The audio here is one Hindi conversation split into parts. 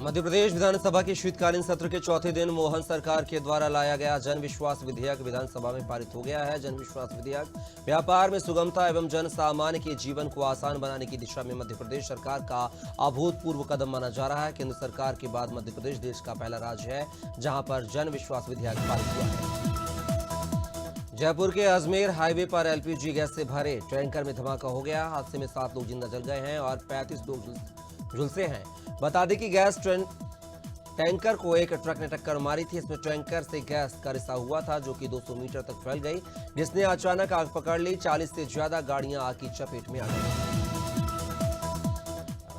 मध्य प्रदेश विधानसभा के शीतकालीन सत्र के चौथे दिन मोहन सरकार के द्वारा लाया गया जन विश्वास विधेयक विधानसभा में पारित हो गया है। जन विश्वास विधेयक व्यापार में सुगमता एवं जन सामान्य के जीवन को आसान बनाने की दिशा में मध्य प्रदेश सरकार का अभूतपूर्व कदम माना जा रहा है। केंद्र सरकार के बाद मध्य प्रदेश देश का पहला राज्य है जहां पर जन विश्वास विधेयक पारित हुआ है। जयपुर के अजमेर हाईवे पर एलपीजी गैस से भरे टैंकर में धमाका हो गया। हादसे में 7 लोग जिंदा जल गए हैं और 35 लोग झुलसे हैं। बता दें कि गैस टैंकर को एक ट्रक ने टक्कर मारी थी। इसमें टैंकर से गैस का रिसाव हुआ था जो कि 200 मीटर तक फैल गई, जिसने अचानक आग पकड़ ली। 40 से ज्यादा गाड़ियां आग की चपेट में आ गई।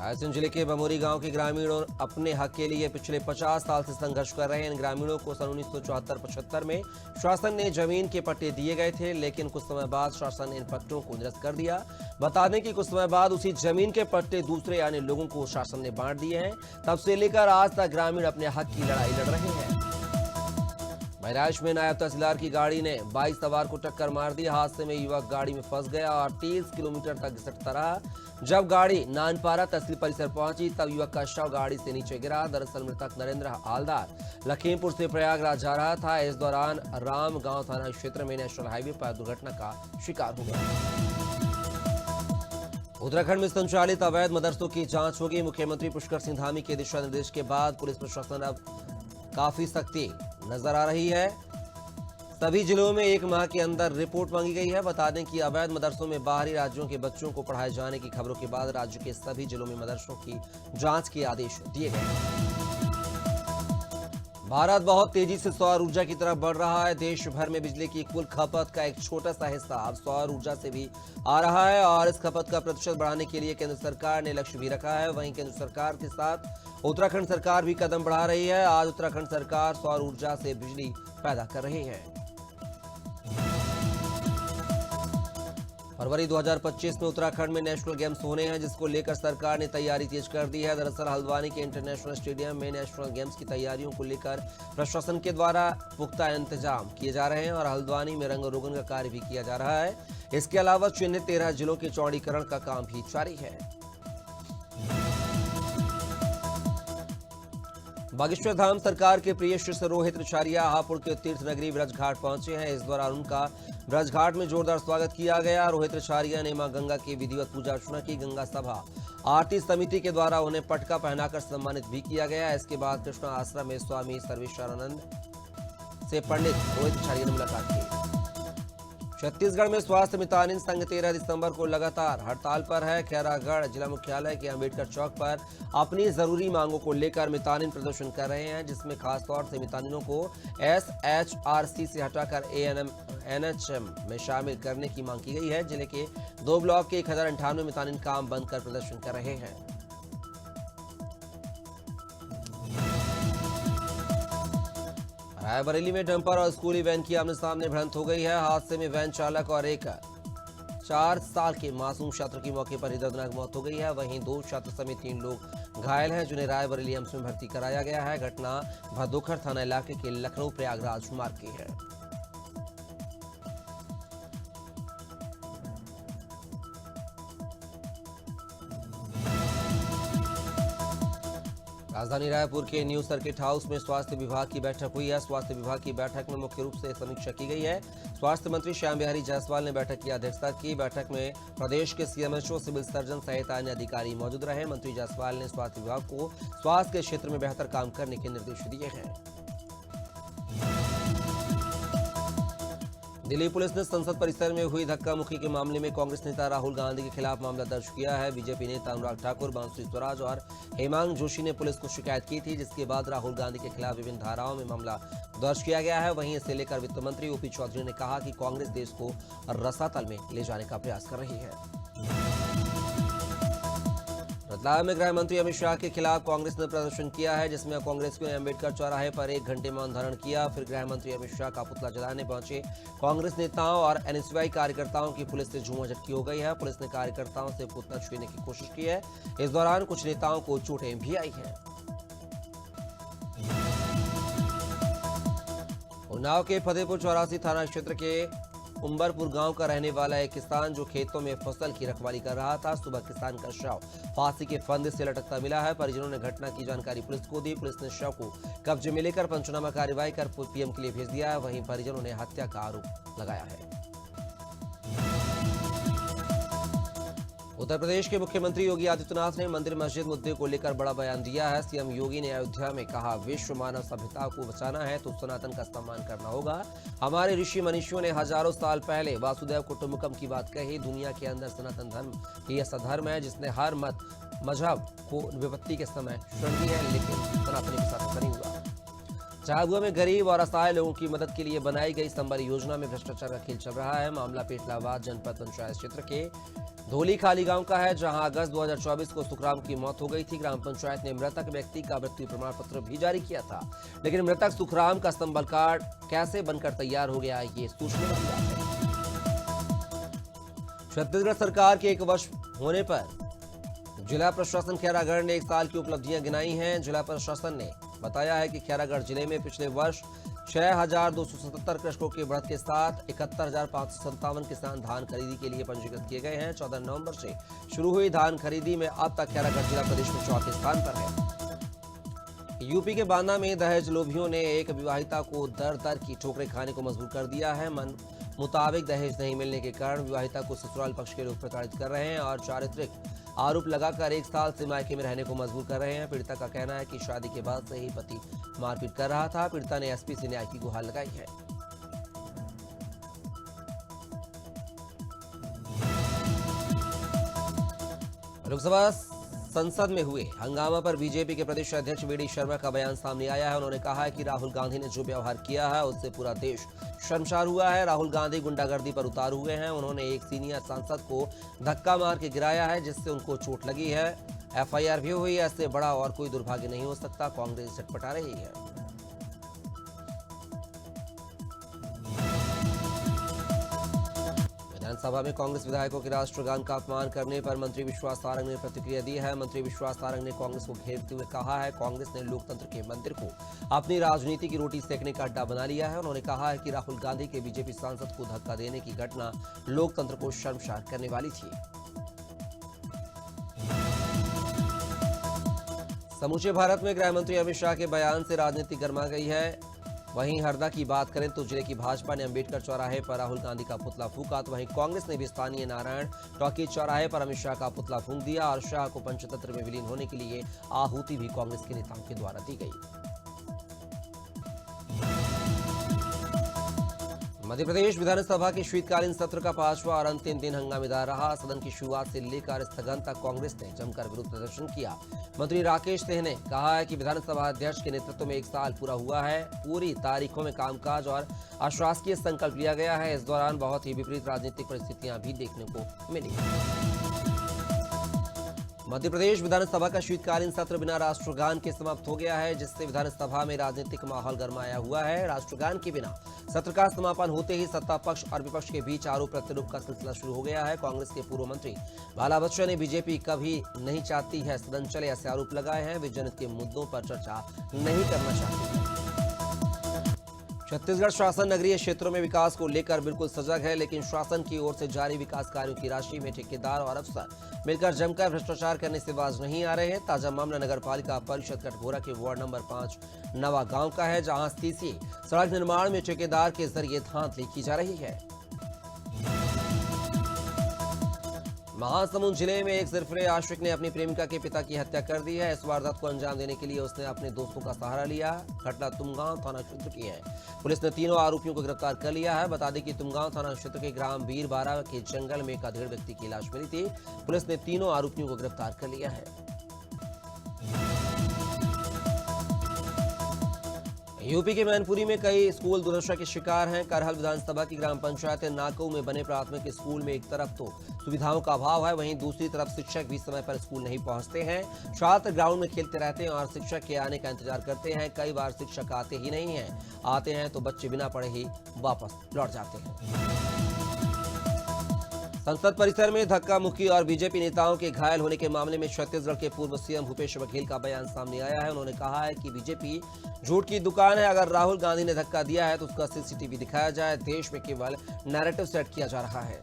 रायसेन जिले के बमोरी गांव के ग्रामीणों अपने हक के लिए पिछले 50 साल से संघर्ष कर रहे हैं। इन ग्रामीणों को सन 1974-75 में शासन ने जमीन के पट्टे दिए गए थे, लेकिन कुछ समय बाद शासन ने इन पट्टों को निरस्त कर दिया। बता दें कि कुछ समय बाद उसी जमीन के पट्टे दूसरे यानी लोगों को शासन ने बांट दिए हैं। तब से लेकर आज तक ग्रामीण अपने हक की लड़ाई लड़ रहे हैं। बहराइच में नायब तहसीलदार की गाड़ी ने 22 सवार को टक्कर मार दी। हादसे में युवक गाड़ी में फंस गया और 30 किलोमीटर तक घिसटता रहा। जब गाड़ी नानपारा तहसील परिसर पहुंची तब युवक का शव गाड़ी से नीचे गिरा। दरअसल मृतक नरेंद्र हालदार लखीमपुर से प्रयागराज जा रहा था। इस दौरान राम गांव थाना क्षेत्र में नेशनल हाईवे पर दुर्घटना का शिकार हो गया। उत्तराखंड में संचालित अवैध मदरसों की जांच होगी। मुख्यमंत्री पुष्कर सिंह धामी के दिशा निर्देश के बाद पुलिस प्रशासन अब काफी सख्ती नजर आ रही है। सभी जिलों में 1 माह के अंदर रिपोर्ट मांगी गई है। बता दें कि अवैध मदरसों में बाहरी राज्यों के बच्चों को पढ़ाए जाने की खबरों के बाद राज्य के सभी जिलों में मदरसों की जांच के आदेश दिए गए। भारत बहुत तेजी से सौर ऊर्जा की तरफ बढ़ रहा है। देश भर में बिजली की कुल खपत का एक छोटा सा हिस्सा अब सौर ऊर्जा से भी आ रहा है और इस खपत का प्रतिशत बढ़ाने के लिए केंद्र सरकार ने लक्ष्य भी रखा है। वहीं केंद्र सरकार के साथ उत्तराखंड सरकार भी कदम बढ़ा रही है। आज उत्तराखंड सरकार सौर ऊर्जा से बिजली पैदा कर रही है। फरवरी 2025 में उत्तराखंड में नेशनल गेम्स होने हैं, जिसको लेकर सरकार ने तैयारी तेज कर दी है। दरअसल हल्द्वानी के इंटरनेशनल स्टेडियम में नेशनल गेम्स की तैयारियों को लेकर प्रशासन के द्वारा पुख्ता इंतजाम किए जा रहे हैं और हल्द्वानी में रंग रोगन का कार्य भी किया जा रहा है। इसके अलावा चिन्हित 13 जिलों के चौड़ीकरण का काम भी जारी है। बागेश्वर धाम सरकार के प्रिय शिष्य रोहित रिछारिया हापुड़ के तीर्थ नगरी ब्रजघाट पहुंचे हैं। इस दौरान उनका ब्रजघाट में जोरदार स्वागत किया गया। रोहित रिछारिया ने मां गंगा की विधिवत पूजा अर्चना की। गंगा सभा आरती समिति के द्वारा उन्हें पटका पहनाकर सम्मानित भी किया गया। इसके बाद कृष्णा आश्रम में स्वामी सर्वेश्वरानंद से पंडित रोहित रिछारिया ने मुलाकात की। छत्तीसगढ़ में स्वास्थ्य मितानिन संघ 13 दिसंबर को लगातार हड़ताल पर है। खैरागढ़ जिला मुख्यालय के अंबेडकर चौक पर अपनी जरूरी मांगों को लेकर मितानिन प्रदर्शन कर रहे हैं, जिसमें खासतौर से मितानिनों को SHRC से हटाकर ANM-NHM में शामिल करने की मांग की गई है। जिले के 2 ब्लॉक के 1098 मितानिन काम बंद कर प्रदर्शन कर रहे हैं। रायबरेली में डंपर और स्कूली वैन की आमने सामने भिड़ंत हो गई है। हादसे में वैन चालक और एक 4 साल के मासूम छात्र की मौके पर ही दर्दनाक मौत हो गई है। वहीं 2 छात्र समेत 3 लोग घायल हैं, जिन्हें रायबरेली एम्स में भर्ती कराया गया है। घटना भदोखर थाना इलाके के लखनऊ प्रयागराज मार्ग की है। राजधानी रायपुर के न्यू सर्किट हाउस में स्वास्थ्य विभाग की बैठक हुई है। स्वास्थ्य विभाग की बैठक में मुख्य रूप से समीक्षा की गई है। स्वास्थ्य मंत्री श्याम बिहारी जायसवाल ने बैठक की अध्यक्षता की। बैठक में प्रदेश के CMHO, सिविल सर्जन सहित अन्य अधिकारी मौजूद रहे। मंत्री जायसवाल ने स्वास्थ्य विभाग को स्वास्थ्य के क्षेत्र में बेहतर काम करने के निर्देश दिए हैं। दिल्ली पुलिस ने संसद परिसर में हुई धक्का मुक्की के मामले में कांग्रेस नेता राहुल गांधी के खिलाफ मामला दर्ज किया है। बीजेपी नेता अनुराग ठाकुर, बांसुरी स्वराज और हेमांग जोशी ने पुलिस को शिकायत की थी, जिसके बाद राहुल गांधी के खिलाफ विभिन्न धाराओं में मामला दर्ज किया गया है। वहीं इसे लेकर वित्त मंत्री OP चौधरी ने कहा कि कांग्रेस देश को रसातल में ले जाने का प्रयास कर रही है। रतलाम में गृह मंत्री अमित शाह के खिलाफ कांग्रेस ने प्रदर्शन किया है, जिसमें कांग्रेस ने अंबेडकर चौराहे पर 1 घंटे मौन धारण किया। फिर गृह मंत्री अमित शाह का पुतला जलाने पहुंचे कांग्रेस नेताओं और NSY कार्यकर्ताओं की पुलिस से झूमाझटकी हो गई है। पुलिस ने कार्यकर्ताओं से पुतला छूने की कोशिश की है। इस दौरान कुछ नेताओं को चोटें भी आई हैं। उन्नाव के फतेहपुर 84 थाना क्षेत्र के उम्बरपुर गांव का रहने वाला एक किसान जो खेतों में फसल की रखवाली कर रहा था। सुबह किसान का शव फांसी के फंदे से लटकता मिला है। परिजनों ने घटना की जानकारी पुलिस को दी। पुलिस ने शव को कब्जे में लेकर पंचनामा कार्रवाई कर पीएम के लिए भेज दिया है। वहीं परिजनों ने हत्या का आरोप लगाया है। उत्तर प्रदेश के मुख्यमंत्री योगी आदित्यनाथ ने मंदिर मस्जिद मुद्दे को लेकर बड़ा बयान दिया है। सीएम योगी ने अयोध्या में कहा, विश्व मानव सभ्यता को बचाना है तो सनातन का सम्मान करना होगा। हमारे ऋषि मनीषियों ने हजारों साल पहले वासुदेव कुटुंबकम की बात कही। दुनिया के अंदर सनातन धर्म ही ऐसा धर्म है जिसने हर मत मजहब को विपत्ति के समय शरण दी है, लेकिन सनातनी के साथ ऐसा नहीं हुआ। झाबुआ में गरीब और असहाय लोगों की मदद के लिए बनाई गई संबल योजना में भ्रष्टाचार का खेल चल रहा है। मामला पेटलाबाद जनपद पंचायत क्षेत्र के धोली खाली गांव का है, जहां अगस्त 2024 को सुखराम की मौत हो गई थी। ग्राम पंचायत ने मृतक व्यक्ति का मृत्यु प्रमाण पत्र भी जारी किया था, लेकिन मृतक सुखराम का संबल कार्ड कैसे बनकर तैयार हो गया, ये सोचने वाली बात है। छत्तीसगढ़ सरकार के 1 वर्ष होने पर जिला प्रशासन खैरागढ़ ने 1 साल की उपलब्धियां गिनाई हैं। जिला प्रशासन ने बताया है कि खैरागढ़ जिले में पिछले वर्ष 6,277 कृषकों की बढ़त के साथ 71,557 किसान धान खरीदी के लिए पंजीकृत किए गए हैं। 14 नवंबर से शुरू हुई धान खरीदी में अब तक खैरागढ़ जिला प्रदेश में 4थे स्थान पर है। यूपी के बांदा में दहेज लोभियों ने एक विवाहिता को दर दर की ठोकरें खाने को मजबूर कर दिया है। मन मुताबिक दहेज नहीं मिलने के कारण विवाहिता को ससुराल पक्ष के लोग प्रताड़ित कर रहे हैं और चारित्रिक आरोप लगाकर 1 साल से मायके में रहने को मजबूर कर रहे हैं। पीड़िता का कहना है कि शादी के बाद से ही पति मारपीट कर रहा था। पीड़िता ने एसपी से न्याय की गुहार लगाई है। लोकसभा संसद में हुए हंगामा पर बीजेपी के प्रदेश अध्यक्ष वी डी शर्मा का बयान सामने आया है। उन्होंने कहा है कि राहुल गांधी ने जो व्यवहार किया है उससे पूरा देश शर्मसार हुआ है। राहुल गांधी गुंडागर्दी पर उतार हुए हैं। उन्होंने एक सीनियर सांसद को धक्का मार के गिराया है, जिससे उनको चोट लगी है। एफआईआर भी हुई है। इससे बड़ा और कोई दुर्भाग्य नहीं हो सकता। कांग्रेस चटपटा रही है। विधानसभा में कांग्रेस विधायकों के राष्ट्रगान का अपमान करने पर मंत्री विश्वास सारंग ने प्रतिक्रिया दी है। मंत्री विश्वास सारंग ने कांग्रेस को घेरते हुए कहा है, कांग्रेस ने लोकतंत्र के मंदिर को अपनी राजनीति की रोटी सेकने का अड्डा बना लिया है। उन्होंने कहा है कि राहुल गांधी के बीजेपी सांसद को धक्का देने की घटना लोकतंत्र को शर्मसार करने वाली थी। समूचे भारत में गृह मंत्री अमित शाह के बयान से राजनीति गर्मा गई है। वहीं हरदा की बात करें तो जिले की भाजपा ने अंबेडकर चौराहे पर राहुल गांधी का पुतला फूंका, तो वहीं कांग्रेस ने भी स्थानीय नारायण टॉकीज चौराहे पर अमित शाह का पुतला फूंक दिया और शाह को पंचतंत्र में विलीन होने के लिए आहुति भी कांग्रेस के नेताओं के द्वारा दी गई। मध्य प्रदेश विधानसभा के शीतकालीन सत्र का 5वां और अंतिम दिन हंगामेदार रहा। सदन की शुरुआत से लेकर स्थगन तक कांग्रेस ने जमकर विरोध प्रदर्शन किया। मंत्री राकेश सिंह ने कहा है कि विधानसभा अध्यक्ष के नेतृत्व में 1 साल पूरा हुआ है। पूरी तारीखों में कामकाज और अशासकीय संकल्प लिया गया है। इस दौरान बहुत ही विपरीत राजनीतिक परिस्थितियां भी देखने को मिली। मध्य प्रदेश विधानसभा का शीतकालीन सत्र बिना राष्ट्रगान के समाप्त हो गया है, जिससे विधानसभा में राजनीतिक माहौल गरमाया हुआ है। राष्ट्रगान के बिना सत्र का समापन होते ही सत्ता पक्ष और विपक्ष के बीच आरोप प्रत्यारोप का सिलसिला शुरू हो गया है। कांग्रेस के पूर्व मंत्री बाला बच्चन ने बीजेपी कभी नहीं चाहती है सदन चले, ऐसे आरोप लगाए हैं। वे जनहित के मुद्दों पर चर्चा नहीं करना चाहती है। छत्तीसगढ़ शासन नगरीय क्षेत्रों में विकास को लेकर बिल्कुल सजग है, लेकिन शासन की ओर से जारी विकास कार्यों की राशि में ठेकेदार और अफसर मिलकर जमकर भ्रष्टाचार करने से बाज नहीं आ रहे हैं। ताजा मामला नगर पालिका परिषद कटघोरा के वार्ड नंबर 5 नवा गांव का है, जहां सीसी सड़क निर्माण में ठेकेदार के जरिए धांधली की जा रही है। महासमुंद जिले में एक सिरफिरे आशिक ने अपनी प्रेमिका के पिता की हत्या कर दी है। इस वारदात को अंजाम देने के लिए उसने अपने दोस्तों का सहारा लिया। घटना तुमगांव थाना क्षेत्र की है। पुलिस ने तीनों आरोपियों को गिरफ्तार कर लिया है। बता दें कि तुमगांव थाना क्षेत्र के ग्राम बीरबारा के जंगल में एक अधेड़ व्यक्ति की लाश मिली थी। पुलिस ने तीनों आरोपियों को गिरफ्तार कर लिया है। यूपी के मैनपुरी में कई स्कूल दुर्दशा के शिकार हैं। करहल विधानसभा की ग्राम पंचायत नाकऊ में बने प्राथमिक स्कूल में एक तरफ तो सुविधाओं का अभाव है, वहीं दूसरी तरफ शिक्षक भी समय पर स्कूल नहीं पहुंचते हैं। छात्र ग्राउंड में खेलते रहते हैं और शिक्षक के आने का इंतजार करते हैं। कई बार शिक्षक आते ही नहीं हैं, आते हैं तो बच्चे बिना पढ़े ही वापस लौट जाते हैं। संसद परिसर में धक्का मुक्की और बीजेपी नेताओं के घायल होने के मामले में छत्तीसगढ़ के पूर्व सीएम भूपेश बघेल का बयान सामने आया है। उन्होंने कहा है कि बीजेपी झूठ की दुकान है। अगर राहुल गांधी ने धक्का दिया है तो उसका सीसीटीवी दिखाया जाए। देश में केवल नैरेटिव सेट किया जा रहा है।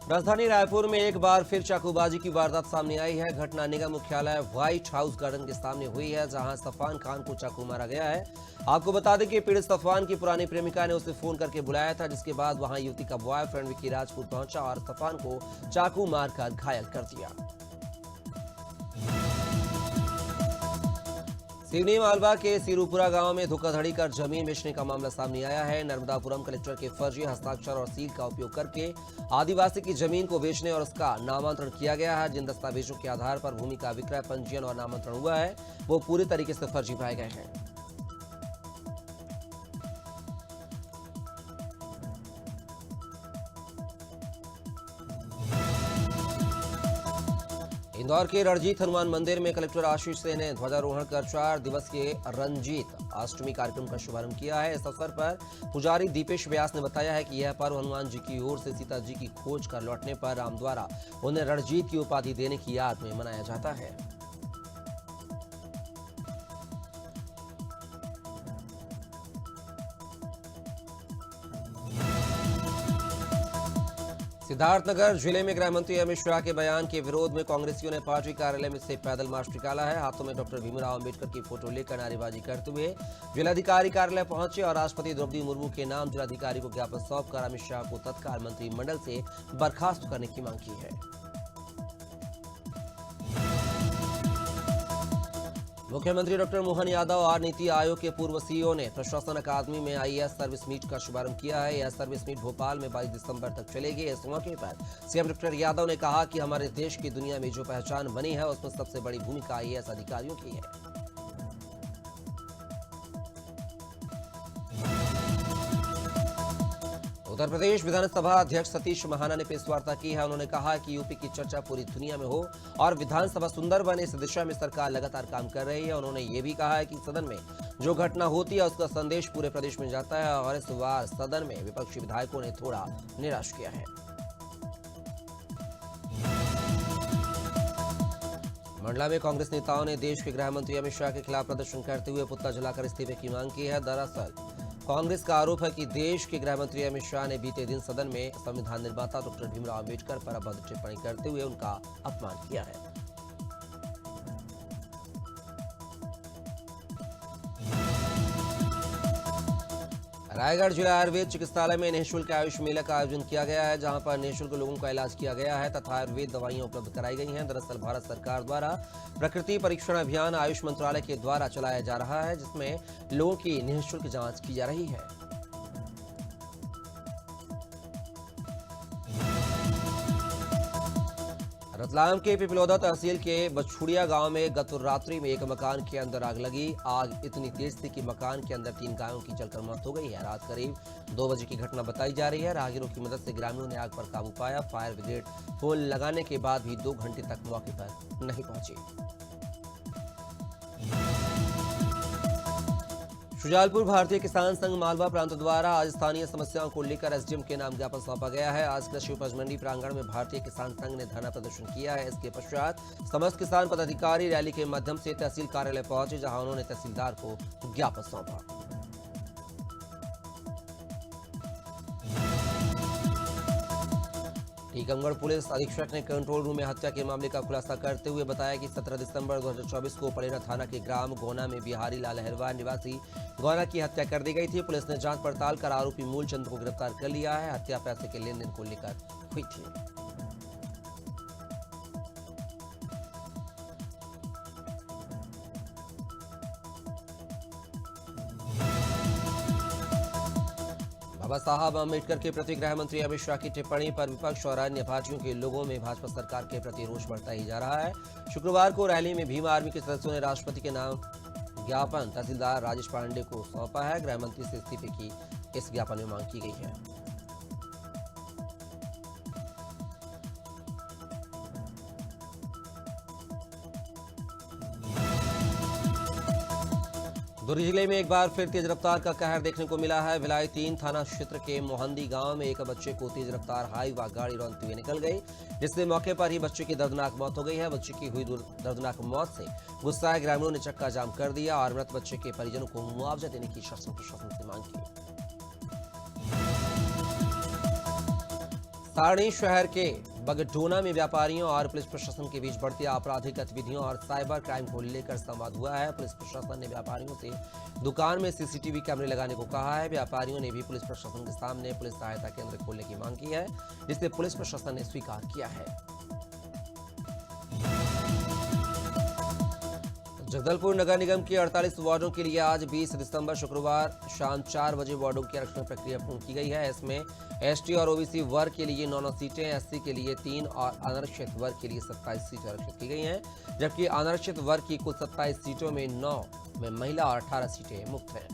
राजधानी रायपुर में एक बार फिर चाकूबाजी की वारदात सामने आई है। घटना निगम मुख्यालय व्हाइट हाउस गार्डन के सामने हुई है, जहां सफान खान को चाकू मारा गया है। आपको बता दें कि पीड़ित सफान की पुरानी प्रेमिका ने उसे फोन करके बुलाया था, जिसके बाद वहां युवती का बॉयफ्रेंड विक्की राजपूत पहुंचा और सफान को चाकू मारकर घायल कर दिया। सिवनी मालवा के सिरूपुरा गांव में धोखाधड़ी कर जमीन बेचने का मामला सामने आया है। नर्मदापुरम कलेक्टर के फर्जी हस्ताक्षर और सील का उपयोग करके आदिवासी की जमीन को बेचने और उसका नामांतरण किया गया है। जिन दस्तावेजों के आधार पर भूमि का विक्रय, पंजीयन और नामांतरण हुआ है, वो पूरी तरीके से फर्जी पाए गए हैं। इंदौर के रणजीत हनुमान मंदिर में कलेक्टर आशीष सिंह ने ध्वजारोहण कर 4 दिवस के रंजीत अष्टमी कार्यक्रम का शुभारंभ किया है। इस अवसर पर पुजारी दीपेश व्यास ने बताया है कि यह पर्व हनुमान जी की ओर से सीता जी की खोज कर लौटने पर राम द्वारा उन्हें रणजीत की उपाधि देने की याद में मनाया जाता है। सिद्धार्थनगर जिले में गृह मंत्री अमित शाह के बयान के विरोध में कांग्रेसियों ने पार्टी कार्यालय में से पैदल मार्च निकाला है। हाथों में डॉक्टर भीमराव अंबेडकर की फोटो लेकर नारेबाजी करते हुए जिलाधिकारी कार्यालय पहुंचे और राष्ट्रपति द्रौपदी मुर्मू के नाम जिलाधिकारी को ज्ञापन सौंपकर अमित शाह को तत्काल मंत्रिमंडल से बर्खास्त करने की मांग की है। मुख्यमंत्री डॉक्टर मोहन यादव और नीति आयोग के पूर्व सीईओ ने प्रशासन अकादमी में आईएएस सर्विस मीट का शुभारंभ किया है। यह सर्विस मीट भोपाल में 22 दिसंबर तक चलेगी। इस मौके पर सीएम डॉक्टर यादव ने कहा कि हमारे देश की दुनिया में जो पहचान बनी है, उसमें सबसे बड़ी भूमिका आईएएस अधिकारियों की है। उत्तर प्रदेश विधानसभा अध्यक्ष सतीश महाना ने प्रेस वार्ता की है। उन्होंने कहा कि यूपी की चर्चा पूरी दुनिया में हो और विधानसभा सुंदर बने, इस दिशा में सरकार लगातार काम कर रही है। उन्होंने ये भी कहा है कि सदन में जो घटना होती है उसका संदेश पूरे प्रदेश में जाता है और इस बार सदन में विपक्षी विधायकों ने थोड़ा निराश किया है। मंडला में कांग्रेस नेताओं ने देश के गृह मंत्री अमित शाह के खिलाफ प्रदर्शन करते हुए पुतला जलाकर इस्तीफे की मांग की है। दरअसल कांग्रेस का आरोप है कि देश के गृह मंत्री अमित शाह ने बीते दिन सदन में संविधान निर्माता डॉक्टर भीमराव अंबेडकर पर अभद्र टिप्पणी करते हुए उनका अपमान किया है। रायगढ़ जिला आयुर्वेद चिकित्सालय में निःशुल्क आयुष मेला का आयोजन किया गया है, जहां पर निःशुल्क लोगों का इलाज किया गया है तथा आयुर्वेद दवाइयां उपलब्ध कराई गई हैं। दरअसल भारत सरकार द्वारा प्रकृति परीक्षण अभियान आयुष मंत्रालय के द्वारा चलाया जा रहा है, जिसमें लोगों की निःशुल्क जांच की जा रही है। रतलाम के पिपलौदा तहसील के बछुड़िया गांव में गत रात्रि में एक मकान के अंदर आग लगी। आग इतनी तेज थी कि मकान के अंदर 3 गायों की जलकर मौत हो गई है। रात करीब 2 बजे की घटना बताई जा रही है। राहगीरों की मदद से ग्रामीणों ने आग पर काबू पाया। फायर ब्रिगेड फोन लगाने के बाद भी 2 घंटे तक मौके पर नहीं पहुंची। शुजालपुर भारतीय किसान संघ मालवा प्रांत द्वारा आज स्थानीय समस्याओं को लेकर एसडीएम के नाम ज्ञापन सौंपा गया है। आज कृषि उपज मंडी प्रांगण में भारतीय किसान संघ ने धरना प्रदर्शन किया है। इसके पश्चात समस्त किसान पदाधिकारी रैली के माध्यम से तहसील कार्यालय पहुंचे, जहां उन्होंने तहसीलदार को ज्ञापन सौंपा। टीकमगढ़ पुलिस अधीक्षक ने कंट्रोल रूम में हत्या के मामले का खुलासा करते हुए बताया कि 17 दिसंबर 2024 को पलेरा थाना के ग्राम गोना में बिहारी लाल अहरवार निवासी गोना की हत्या कर दी गई थी। पुलिस ने जांच पड़ताल कर आरोपी मूलचंद को गिरफ्तार कर लिया है। हत्या पैसे के लेन देन को लेकर हुई थी। बाबा साहब अम्बेडकर के प्रति गृह मंत्री अमित शाह की टिप्पणी पर विपक्ष और अन्य पार्टियों के लोगों में भाजपा सरकार के प्रति रोष बढ़ता ही जा रहा है। शुक्रवार को रैली में भीम आर्मी के सदस्यों ने राष्ट्रपति के नाम ज्ञापन तहसीलदार राजेश पांडे को सौंपा है। गृह मंत्री से इस्तीफे की इस ज्ञापन में मांग की गई है। दुर्ग जिले में एक बार फिर तेज रफ्तार का कहर देखने को मिला है। भिलाई 3 थाना क्षेत्र के मोहंदी गांव में एक बच्चे को तेज रफ्तार हाईवा गाड़ी रौंदते हुए निकल गई, जिससे मौके पर ही बच्चे की दर्दनाक मौत हो गई है। बच्चे की हुई दर्दनाक मौत से गुस्साए ग्रामीणों ने चक्का जाम कर दिया और मृत बच्चे के परिजनों को मुआवजा देने की शासन प्रशासन से मांग की। सारणी शहर के बगडोना में व्यापारियों और पुलिस प्रशासन के बीच बढ़ती आपराधिक गतिविधियों और साइबर क्राइम को लेकर संवाद हुआ है। पुलिस प्रशासन ने व्यापारियों से दुकान में सीसीटीवी कैमरे लगाने को कहा है। व्यापारियों ने भी पुलिस प्रशासन के सामने पुलिस सहायता केंद्र खोलने की मांग की है, जिसे पुलिस प्रशासन ने स्वीकार किया है। जगदलपुर नगर निगम की 48 वार्डों के लिए आज 20 दिसंबर शुक्रवार शाम 4 बजे वार्डों की आरक्षण प्रक्रिया पूर्ण की गई है। इसमें एसटी और ओबीसी वर्ग के लिए 9 सीटें, एससी के लिए 3 और अनारक्षित वर्ग के लिए 27 सीटें आरक्षित की गई हैं, जबकि अनारक्षित वर्ग की कुल 27 सीटों में 9 में महिला और 18 सीटें मुक्त हैं।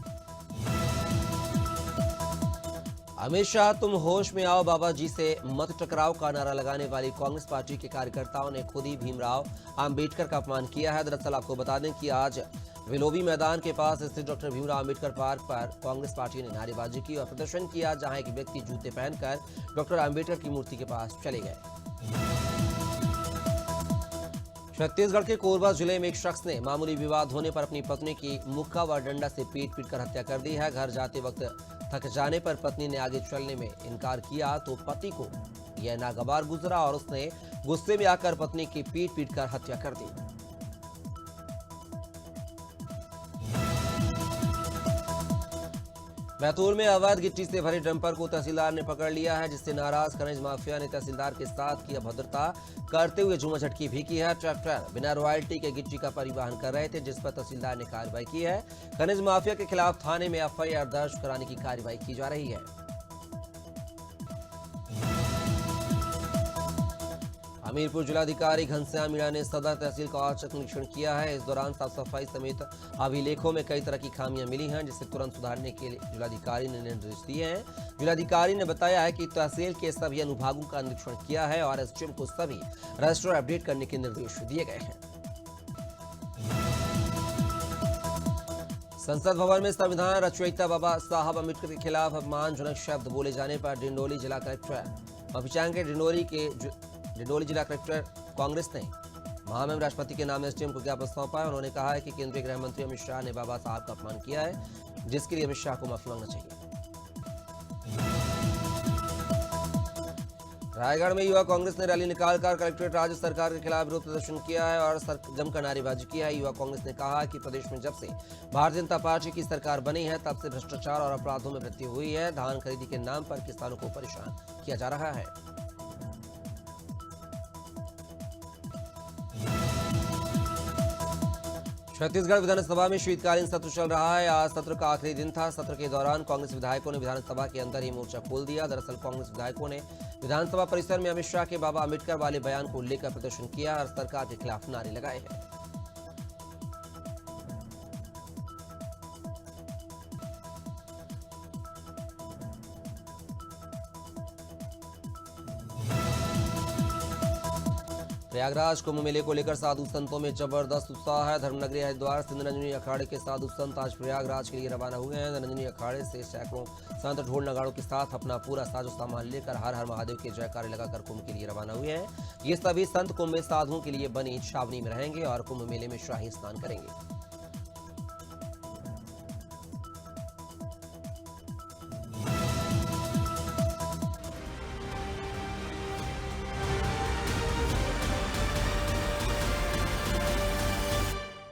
अमित शाह तुम होश में आओ बाबा जी से मत टकराओ का नारा लगाने वाली कांग्रेस पार्टी के कार्यकर्ताओं ने खुद ही भीमराव अंबेडकर का अपमान किया है। दरअसल आपको बता दें कि आज विलोबी मैदान के पास स्थित डॉक्टर भीमराव अंबेडकर पार्क पर कांग्रेस पार्टी ने नारेबाजी की और प्रदर्शन किया, जहां एक व्यक्ति जूते पहनकर डॉक्टर अंबेडकर की मूर्ति के पास चले गए। छत्तीसगढ़ के कोरबा जिले में एक शख्स ने मामूली विवाद होने पर अपनी पत्नी की मुक्का व डंडा से पीट कर हत्या कर दी है। घर जाते वक्त थक जाने पर पत्नी ने आगे चलने में इनकार किया तो पति को यह नागवार गुजरा और उसने गुस्से में आकर पत्नी की पीट कर हत्या कर दी। बैतूल में अवैध गिट्टी से भरे डंपर को तहसीलदार ने पकड़ लिया है, जिससे नाराज खनिज माफिया ने तहसीलदार के साथ की अभद्रता करते हुए झूमाझटकी भी की है। ट्रैक्टर बिना रॉयल्टी के गिट्टी का परिवहन कर रहे थे, जिस पर तहसीलदार ने कार्रवाई की है। खनिज माफिया के खिलाफ थाने में एफआईआर दर्ज कराने की कार्रवाई की जा रही है। हमीरपुर जिलाधिकारी घनश्याम मीणा ने सदर तहसील का औचक निरीक्षण किया है। इस दौरान साफ सफाई समेत अभिलेखों में कई तरह की खामियां मिली हैं, जिसे तुरंत सुधारने के लिए जिलाधिकारी ने निर्देश दिए हैं। जिलाधिकारी ने बताया है कि तहसील के सभी अनुभागों का निरीक्षण किया है और एसडीएम को सभी रजिस्टर अपडेट करने के निर्देश दिए गए हैं। संसद भवन में संविधान रचयिता बाबा साहब अम्बेडकर के खिलाफ अपमानजनक शब्द बोले जाने पर डिंडोली जिला कलेक्टर मफिचांग के डिंडोली जिला कलेक्टर कांग्रेस ने महामहिम राष्ट्रपति के नाम एसडीएम को ज्ञापन सौंपा है। उन्होंने कहा है कि केंद्रीय गृह मंत्री अमित शाह ने बाबा साहब का अपमान किया है, जिसके लिए अमित शाह को माफी मांगना चाहिए। रायगढ़ में युवा कांग्रेस ने रैली निकालकर कलेक्ट्रेट राज्य सरकार के खिलाफ विरोध प्रदर्शन किया है और जमकर नारेबाजी किया है। युवा कांग्रेस ने कहा कि प्रदेश में जब से भारतीय जनता पार्टी की सरकार बनी है, तब से भ्रष्टाचार और अपराधों में वृद्धि हुई है। धान खरीदी के नाम पर किसानों को परेशान किया जा रहा है। छत्तीसगढ़ विधानसभा में शीतकालीन सत्र चल रहा है। आज सत्र का आखिरी दिन था। सत्र के दौरान कांग्रेस विधायकों ने विधानसभा के अंदर ही मोर्चा खोल दिया। दरअसल कांग्रेस विधायकों ने विधानसभा परिसर में अमित शाह के बाबा अम्बेडकर वाले बयान को लेकर प्रदर्शन किया और सरकार के खिलाफ नारे लगाए हैं। प्रयागराज कुंभ मेले को लेकर साधु संतों में जबरदस्त उत्साह है। धर्मनगरी हरिद्वार से निरंजनी अखाड़े के साधु संत आज प्रयागराज के लिए रवाना हुए हैं। निरंजनी अखाड़े से सैकड़ों संत ढोल नगाड़ों के साथ अपना पूरा साजो सामान लेकर हर हर महादेव के जयकारे लगाकर कुंभ के लिए रवाना हुए हैं। ये सभी संत कुंभ में साधुओं के लिए बनी छावनी में रहेंगे और कुंभ मेले में शाही स्नान करेंगे।